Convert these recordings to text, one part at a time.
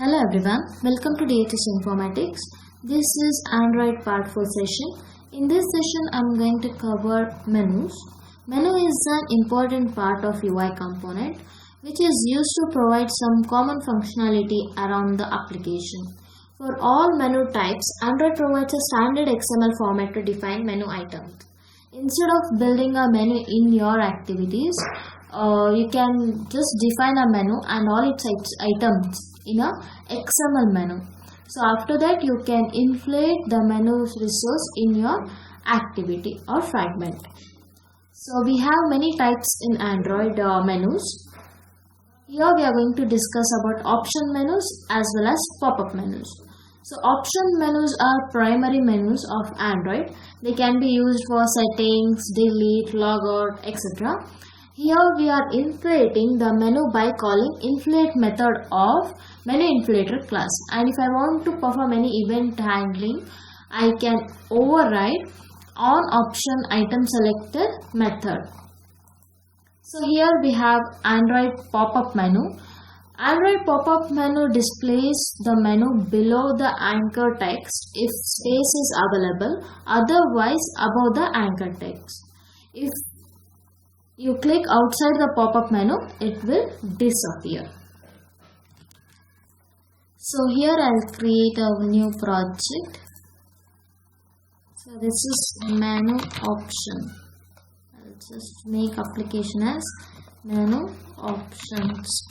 Hello everyone, welcome to DHS Informatics. This is Android Part 4 session. In this session, I am going to cover menus. Menu is an important part of UI component which is used to provide some common functionality around the application. For all menu types, Android provides a standard XML format to define menu items. Instead of building a menu in your activities, you can just define a menu and all its items in a XML menu. So after that you can inflate the menu resource in your activity or fragment. So we have many types in Android menus. Here we are going to discuss about option menus as well as pop-up menus. So option menus are primary menus of Android. They can be used for settings, delete, logout, etc. Here we are inflating the menu by calling inflate method of menu inflator class, and if I want to perform any event handling, I can override on option item selected method. So here we have Android pop-up menu. Android pop-up menu displays the menu below the anchor text if space is available, otherwise above the anchor text. If you click outside the pop-up menu, it will disappear. So here I'll create a new project. So this is menu option. I'll just make application as menu options.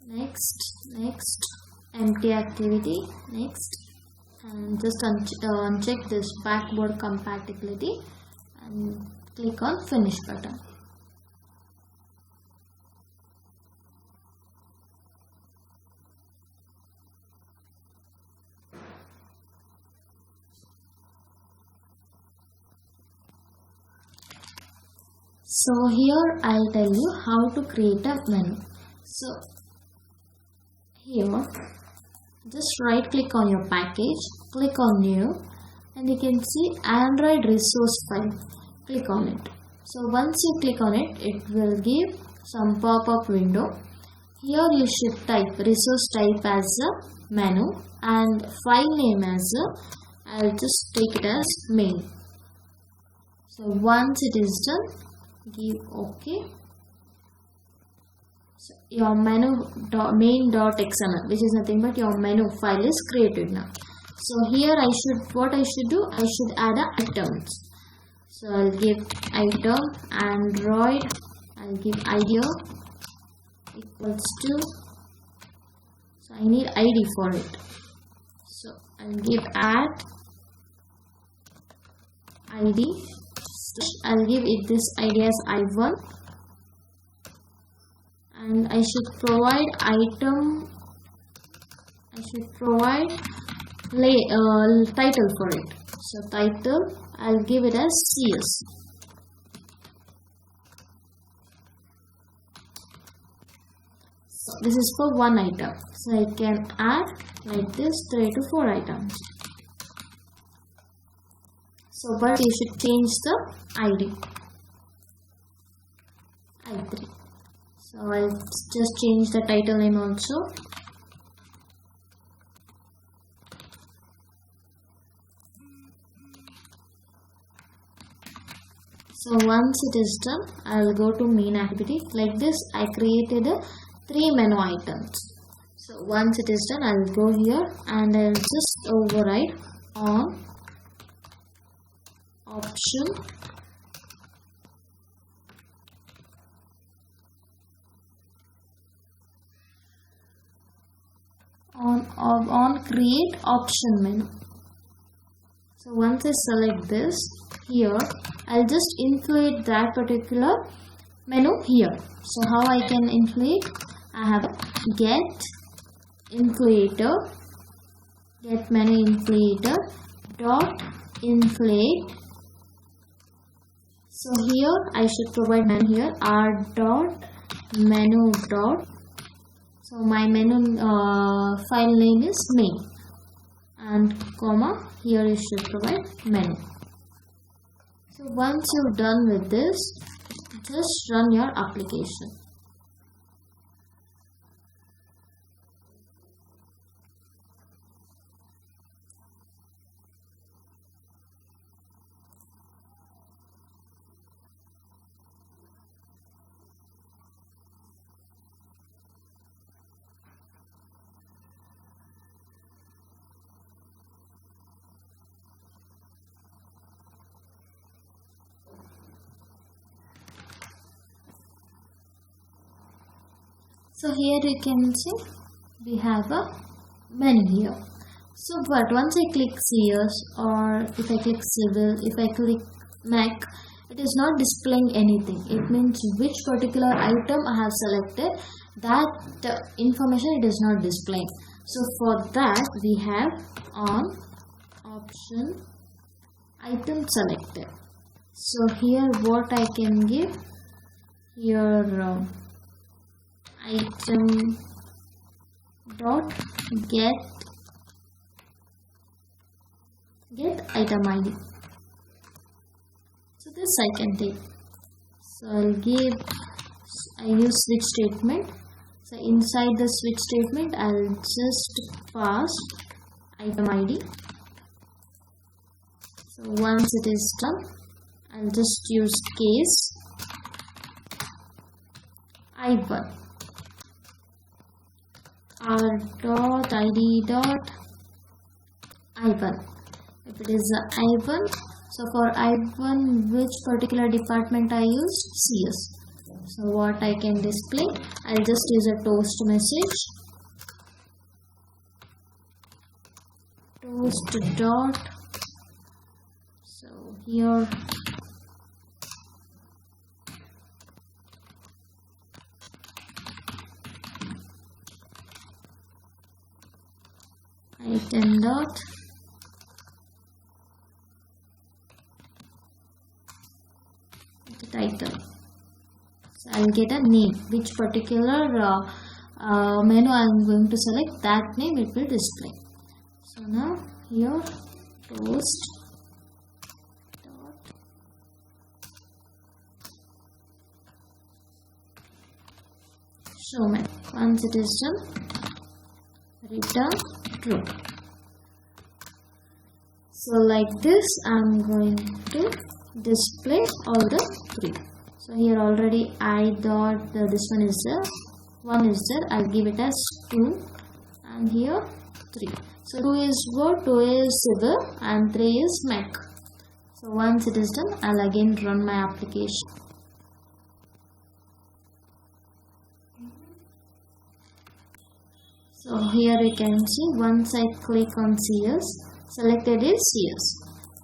Next, empty activity, next, and just uncheck this backboard compatibility and click on finish button. So here I'll tell you how to create a menu. So here just right click on your package, click on new, and you can see Android resource file. Click on it. So once you click on it, it will give some pop-up window. Here you should type resource type as a menu and file name as a, I'll just take it as main. So once it is done, give OK. So your menu main.xml, which is nothing but your menu file, is created now. So here what I should do, I should add a items. So I'll give item Android, I'll give IDEO equals to, so I need ID for it. So I'll give add ID, I'll give it this ID as I1, and I should provide item, I should provide title for it. So title, I'll give it as CS. So this is for one item. So I can add like this 3 to 4 items. So but you should change the ID. I3. So I'll just change the title name also. So once it is done, I will go to main activity. Like this, I created 3 menu items. So once it is done, I will go here and I will just override on option on create option menu. So once I select this, here I'll just inflate that particular menu here. So how I can inflate? I have get inflator, get menu inflator dot inflate. So here I should provide menu here r dot menu dot. So my menu file name is main, and comma, here you should provide menu. So once you're done with this, just run your application. So here you can see we have a menu here. So but once I click CS, or if I click civil, if I click Mac, it is not displaying anything. It means which particular item I have selected, that information it is not displaying. So for that we have on option item selected. So here what I can give here, item dot get item ID. So this I can take. So I use switch statement. So inside the switch statement I'll just pass item ID. So once it is done, I'll just use case I1 r.id.I1. If it is I1, so for I1 which particular department I use? CS. So what I can display, I'll just use a toast message, toast dot, so here item dot the title. So I'll get a name, which particular menu I'm going to select, that name it will display. So now here toast dot show menu. Once it is done, return true. So like this I'm going to display all the three. So here already I dot this one is there, one is there, I'll give it as 2, and here 3. So 2 is what? 2 is civil and 3 is Mac. So once it is done, I'll again run my application. So here you can see once I click on CS, selected is CS.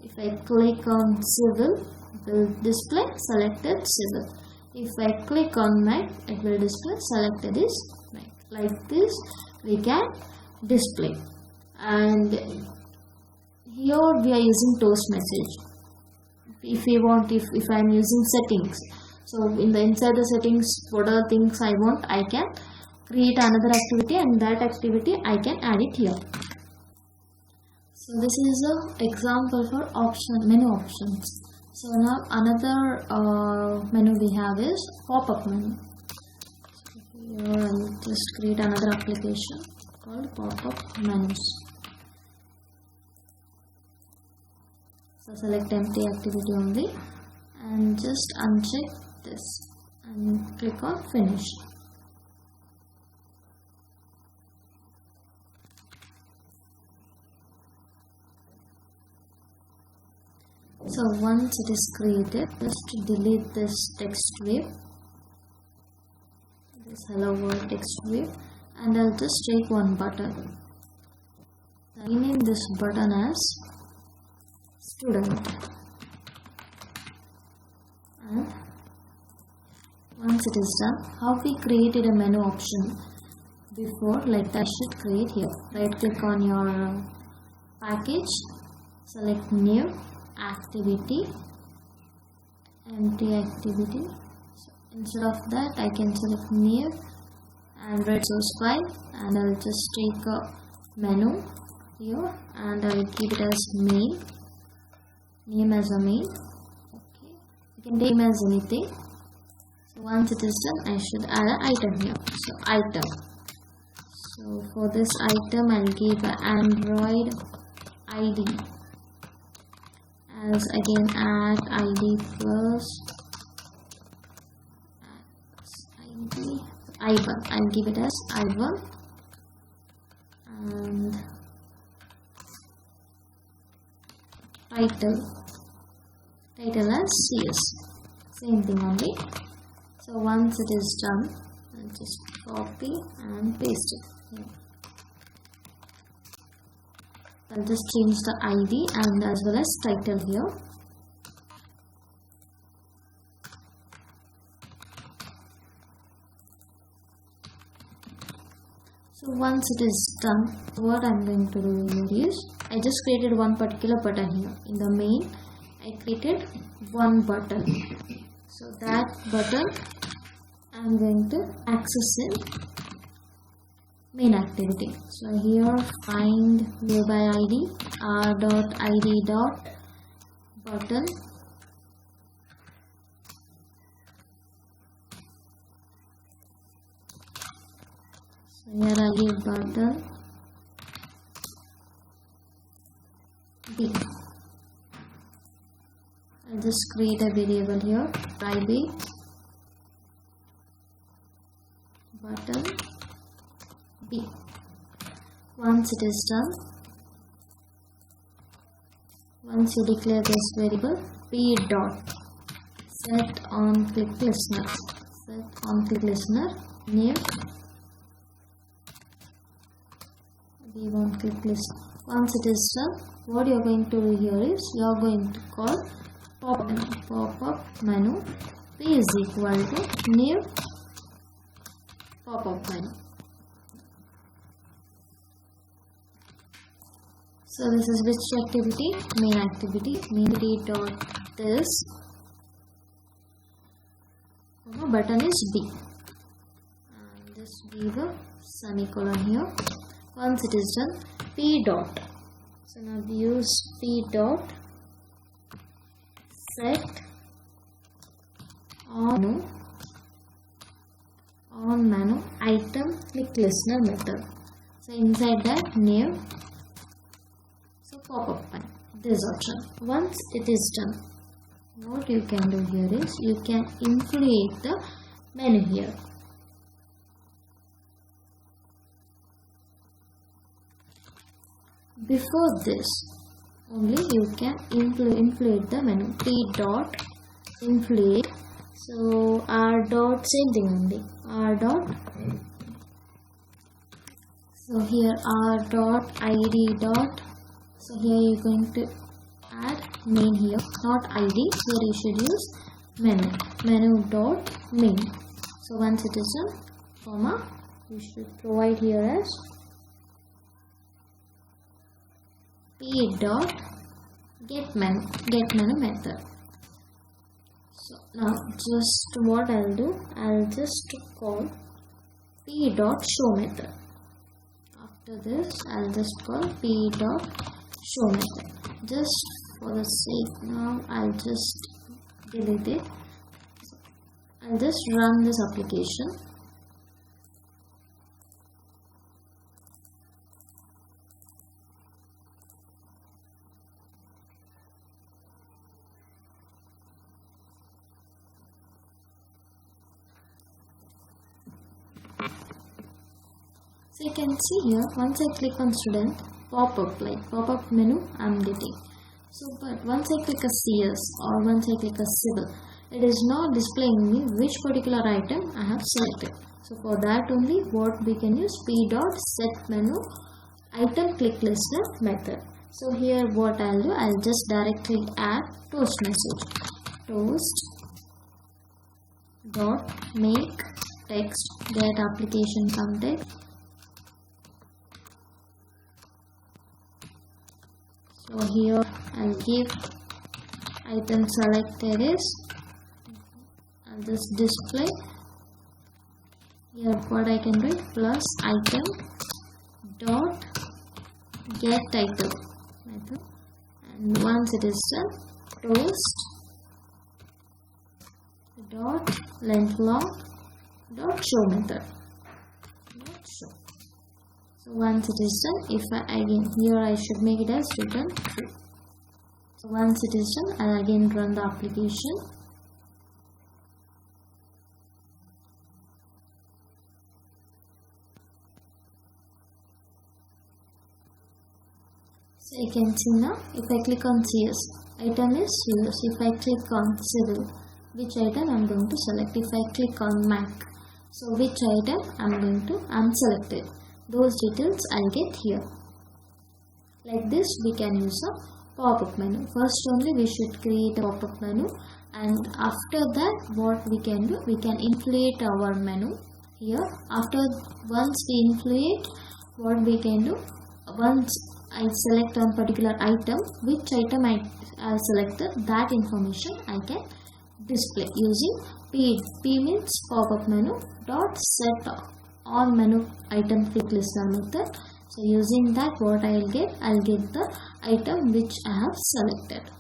If I click on civil, it will display selected civil. If I click on Mac, it will display selected is Mac. Like this we can display. And here we are using toast message. If we want, if I am using settings, so inside the settings, what are the things I want, I can create another activity, and that activity I can add it here. So this is an example for menu options. So now another menu we have is pop-up menu. So here I'll just create another application called pop-up menus. So select empty activity only and just uncheck this and click on finish. So once it is created, just delete this text wave, this hello world text wave, and I'll just take one button. I name this button as student, and once it is done, how we created a menu option before, like that should create here. Right click on your package, select new activity, empty activity. So instead of that I can select new and write source file, and I'll just take a menu here and I'll keep it as main, name as a main. Okay, you can name as anything. So once it is done, I should add an item here. So item. So for this item I'll give an Android ID as again add ID plus ID I1. I'll give it as I1 and title as CS. Same thing only. So once it is done, I'll I'll just copy and paste it here. I'll just change the ID and as well as title here. So once it is done, what I'm going to do here is, I just created one particular button here. In the main, I created one button. So that button I'm going to access in main activity. So here find view by ID r.id.button. So here I give button B. I'll just create a variable here, private button B. Once it is done, once you declare this variable, P dot set on click listener, new V1 click list. Once it is done, what you are going to do here is, you are going to call pop-up menu P is equal to new pop-up menu. So this is which activity? Main activity. Main dot this button is B. And just give a semicolon here. Once it is done, P dot. So now we use P dot set on menu item click listener method. So inside that new, so pop-up menu, this option. Once it is done, what you can do here is, you can inflate the menu here. Before this, only you can inflate the menu. P dot inflate. So R dot, same thing only. R dot. So here R dot ID dot. So here you're going to add main here, not ID. Here you should use menu. Menu dot main. So once it is done, comma, you should provide here as P dot get menu method. So now just what I'll do, I'll just call P dot show method. After this, I'll just call P dot show method. Just for the sake now, I'll just delete it. I'll just run this application. So you can see here, once I click on student, pop-up menu I'm getting. So but once I click a CS or once I click a civil, it is not displaying me which particular item I have selected. So for that only, what we can use, P dot set menu item click listener method. So here what I'll do, I'll just directly add toast message. Toast dot make text get application context. So here I'll give item selected is, I'll just display here what I can write, plus item dot get title method, and once it is done, toast dot length long dot show method. So once it is done, if I again here I should make it as return true. So once it is done, I'll again run the application. So you can see now, if I click on CS, item is US. If I click on civil, which item I'm going to select. If I click on Mac, So which item I'm selected. Those details I'll get here. Like this we can use a pop-up menu. First only we should create a pop-up menu, and after that what we can do, we can inflate our menu here. Once we inflate, what we can do, once I select on particular item, which item I selected, that information I can display using P means pop-up menu dot set on menu item quick listener method. So using that, what I'll get the item which I have selected.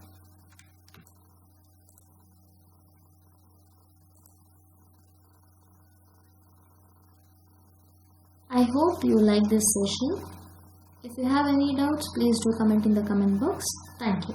I hope you like this session. If you have any doubts, please do comment in the comment box. Thank you.